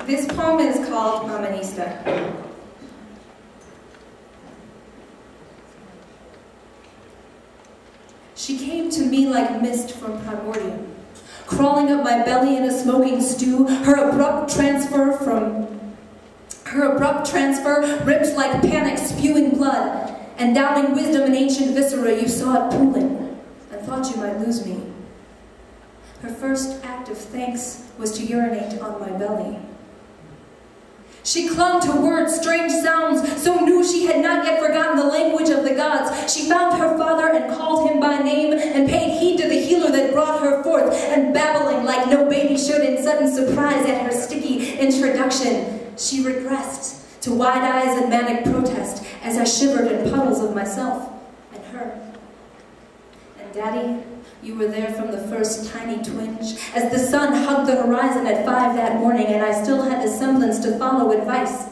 This poem is called Mamanista. She came to me like mist from primordium, crawling up my belly in a smoking stew, her abrupt transfer ripped like panic, spewing blood, and downing wisdom in ancient viscera. You saw it pooling, and thought you might lose me. Her first act of thanks was to urinate on my belly. She clung to words, strange sounds, so new she had not yet forgotten the language of the gods. She found her father and called him by name, and paid heed to the healer that brought her forth, and babbling like no baby should in sudden surprise at her sticky introduction, she regressed to wide eyes and manic protest as I shivered in puddles of myself and her. And Daddy, you were there from the first tiny twinge, as the sun hugged the horizon at 5 that morning, and I still had the semblance to follow advice.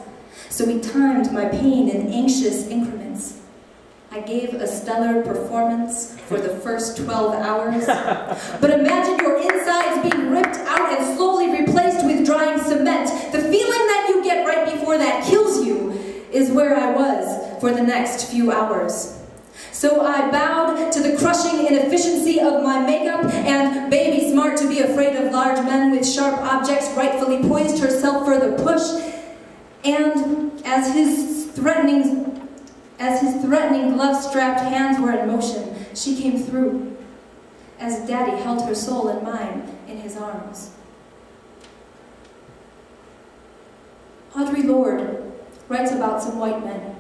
So we timed my pain in anxious increments. I gave a stellar performance for the first 12 hours. But imagine your insides being ripped out and slowly replaced with drying cement. The feeling that you get right before that kills you is where I was for the next few hours. So I bowed to the crushing inefficiency of my makeup, and baby smart to be afraid of large men with sharp objects rightfully poised herself for the push. And as his threatening glove-strapped hands were in motion, she came through, as Daddy held her soul and mine in his arms. Audre Lorde writes about some white men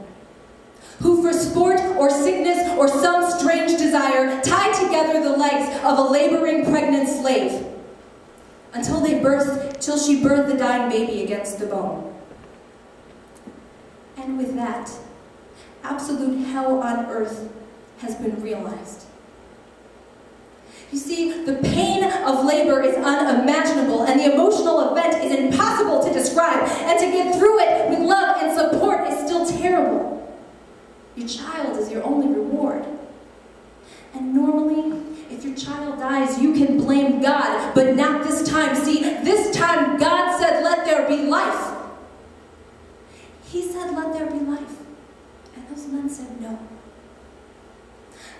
who for sport or sickness or some strange desire tied together the legs of a laboring pregnant slave till she birthed the dying baby against the bone. And with that, absolute hell on earth has been realized. You see, the pain of labor is unimaginable, and the emotional event is impossible to describe, and to get through it with love and support is still terrible. Your child is your only reward. And normally, if your child dies, you can blame God, but not this time. See, this time God said, let there be life. He said, let there be life. And those men said no.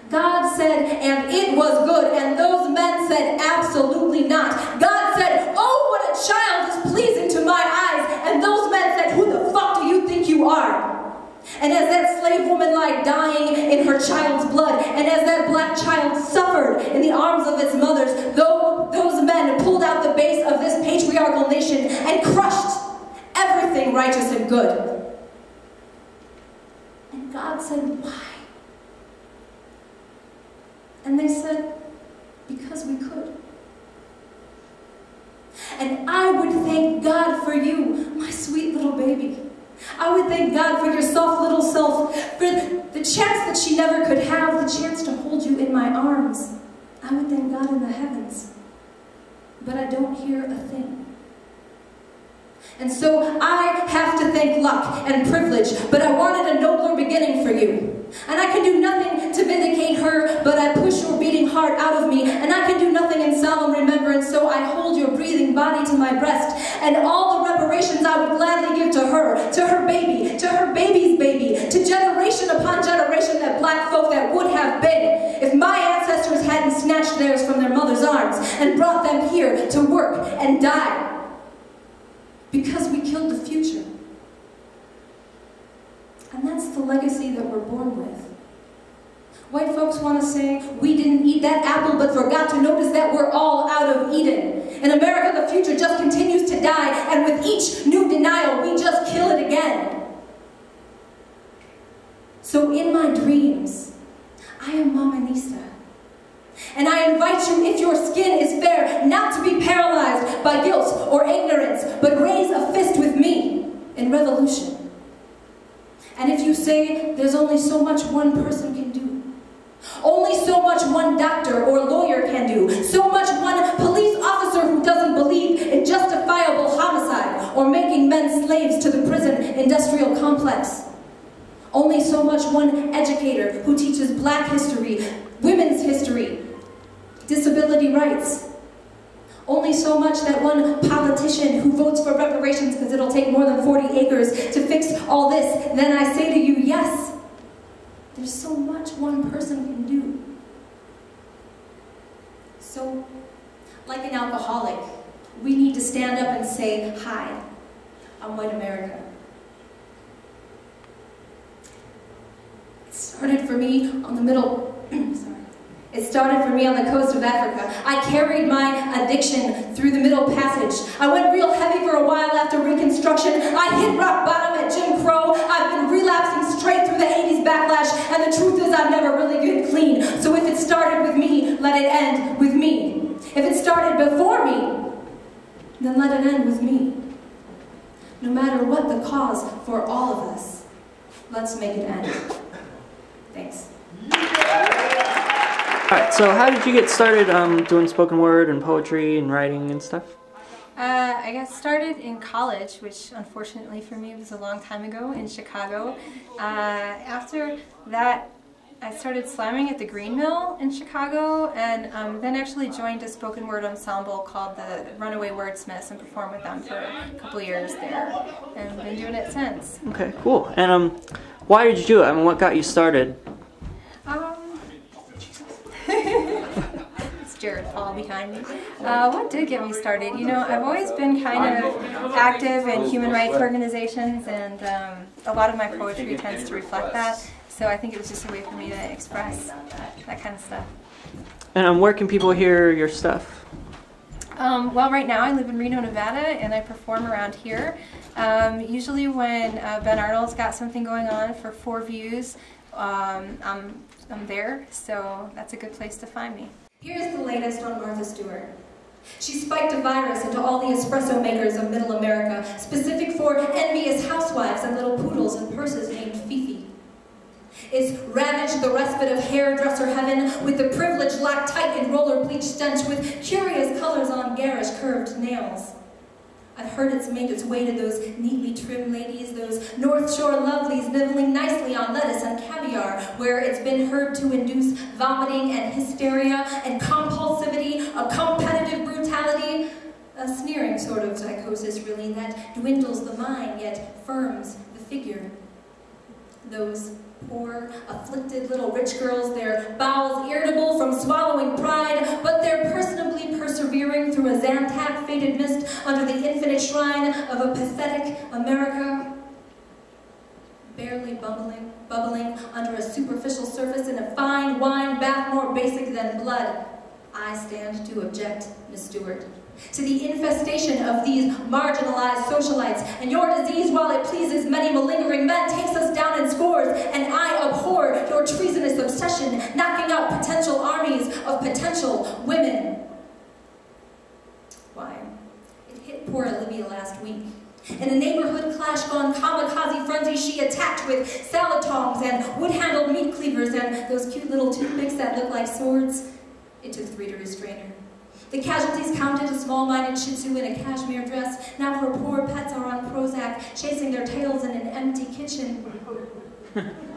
God said, and it was good, and those men said, absolutely not. God said, oh, what a child is pleasing to my eyes, and those men said, who the fuck do you think you are? And as that slave woman lay dying in her child's blood, and as that black child suffered in the arms of its mothers, those men pulled out the base of this patriarchal nation and crushed everything righteous and good. And God said, why? And they said, because we could. And I would thank God for you, my sweet little baby. I would thank God for your soft little self, for the chance that she never could have, the chance to hold you in my arms. I would thank God in the heavens. But I don't hear a thing. And so I have to thank luck and privilege, but I wanted a nobler beginning for you. And I can do nothing to vindicate her, but I push your beating heart out of me, and I can do nothing in solemn remembrance, so I hold your breathing body to my breast, and all the reparations I would gladly give to her baby, to her baby's baby, to generation upon generation that black folk that would have been, if my ancestors hadn't snatched theirs from their mother's arms and brought them here to work and die. Because we killed the future. And that's the legacy that we're born with. White folks want to say, we didn't eat that apple but forgot to notice that we're all out of Eden. In America, the future just continues to die, and with each new denial, we just kill it again. So in my dreams, I am Mamanista. And I invite you, if your skin is fair, not to be paralyzed by guilt or ignorance, but raise a fist with me in revolution. And if you say there's only so much one person can do, only so much one doctor or lawyer can do, so much one police officer who doesn't believe in justifiable homicide or making men slaves to the prison industrial complex, only so much one educator who teaches black history, women's history, disability rights, only so much that one politician who votes for reparations because it'll take more than 40 acres to fix all this, then I say to you, yes, there's so much one person can do. So, like an alcoholic, we need to stand up and say, hi, I'm white America. It started for me on the It started for me on the coast of Africa. I carried my addiction through the Middle Passage. I went real heavy for a while after Reconstruction. I hit rock bottom at Jim Crow. I've been relapsing straight through the 80s backlash, and the truth is I've never really been clean. So if it started with me, let it end with me. If it started before me, then let it end with me. No matter what the cause for all of us, let's make it end. Thanks. Alright, so how did you get started doing spoken word and poetry and writing and stuff? I got started in college, which unfortunately for me was a long time ago in Chicago. After that, I started slamming at the Green Mill in Chicago, and then actually joined a spoken word ensemble called the Runaway Wordsmiths and performed with them for a couple of years there, and been doing it since. Okay, cool. And why did you do it? I mean, what got you started? It's Jared Paul behind me. What did get me started? You know, I've always been kind of active in human rights organizations, and a lot of my poetry tends to reflect that. So I think it was just a way for me to express that kind of stuff. And where can people hear your stuff? Well, right now I live in Reno, Nevada, and I perform around here. Usually when Ben Arnold's got something going on for 4 Views, I'm there, so that's a good place to find me. Here's the latest on Martha Stewart. She spiked a virus into all the espresso makers of Middle America, specific for envious housewives and little poodles in purses named Fifi. It's ravaged the respite of hairdresser heaven with the privileged lactite and roller bleach stench with curious colors on garish curved nails. I've heard it's made its way to those neatly trimmed ladies, those North Shore lovelies nibbling nicely on lettuce and caviar, where it's been heard to induce vomiting and hysteria and compulsivity, a competitive brutality, a sneering sort of psychosis really that dwindles the mind yet firms the figure. Those poor, afflicted little rich girls, their bowels irritable from swallowing pride, but they're personably persevering through a Zantac-faded mist under the infinite shrine of a pathetic America, barely bubbling under a superficial surface in a fine wine bath more basic than blood. I stand to object, Miss Stewart, to the infestation of these marginalized socialites, and your disease, while it pleases many malingering men, takes us down in scores, and I abhor your treasonous obsession, knocking out potential armies of potential women. Why, it hit poor Olivia last week. In a neighborhood clash gone kamikaze frenzy, she attacked with salad tongs and wood-handled meat cleavers and those cute little toothpicks that look like swords. It took 3 to restrain her. The casualties counted a small-minded Shih Tzu in a cashmere dress. Now her poor pets are on Prozac, chasing their tails in an empty kitchen.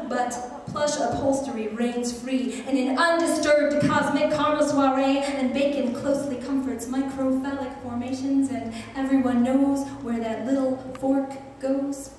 But plush upholstery reigns free, and in undisturbed cosmic karma soiree, and bacon closely comforts microphallic formations, and everyone knows where that little fork goes.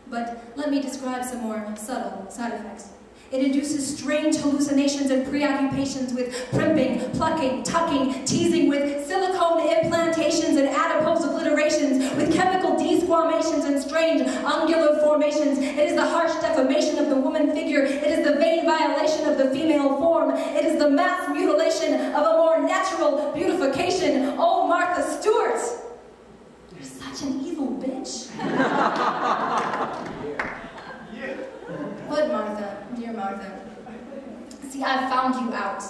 But let me describe some more subtle side effects. It induces strange hallucinations and preoccupations with primping, plucking, tucking, teasing, with silicone implantations and adipose obliterations, with chemical desquamations and strange ungular formations. It is the harsh defamation of the woman figure. It is the vain violation of the female form. It is the mass mutilation of a more natural beautification. Oh, Martha Stewart, you're such an evil bitch. What, Martha? Dear Martha. See, I've found you out.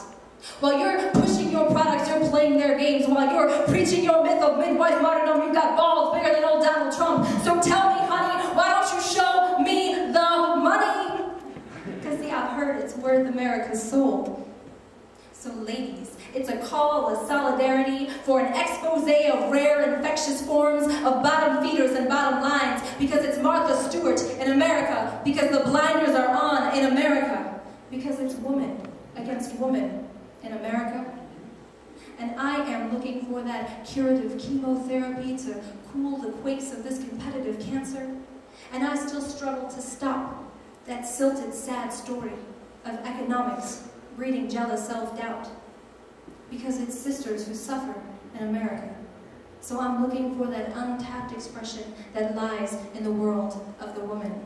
While you're pushing your products, you're playing their games. While you're preaching your myth of midwife martyrdom, you've got balls bigger than old Donald Trump. So tell me, honey, why don't you show me the money? Because, see, I've heard it's worth America's soul. So, ladies, it's a call of solidarity for an expose of rare infectious forms of bottom feeders and bottom lines, because it's Martha Stewart in America, because the blinders are on in America, because it's woman against woman in America. And I am looking for that curative chemotherapy to cool the quakes of this competitive cancer. And I still struggle to stop that silted, sad story of economics breeding jealous self-doubt. Because it's sisters who suffer in America. So I'm looking for that untapped expression that lies in the world of the woman.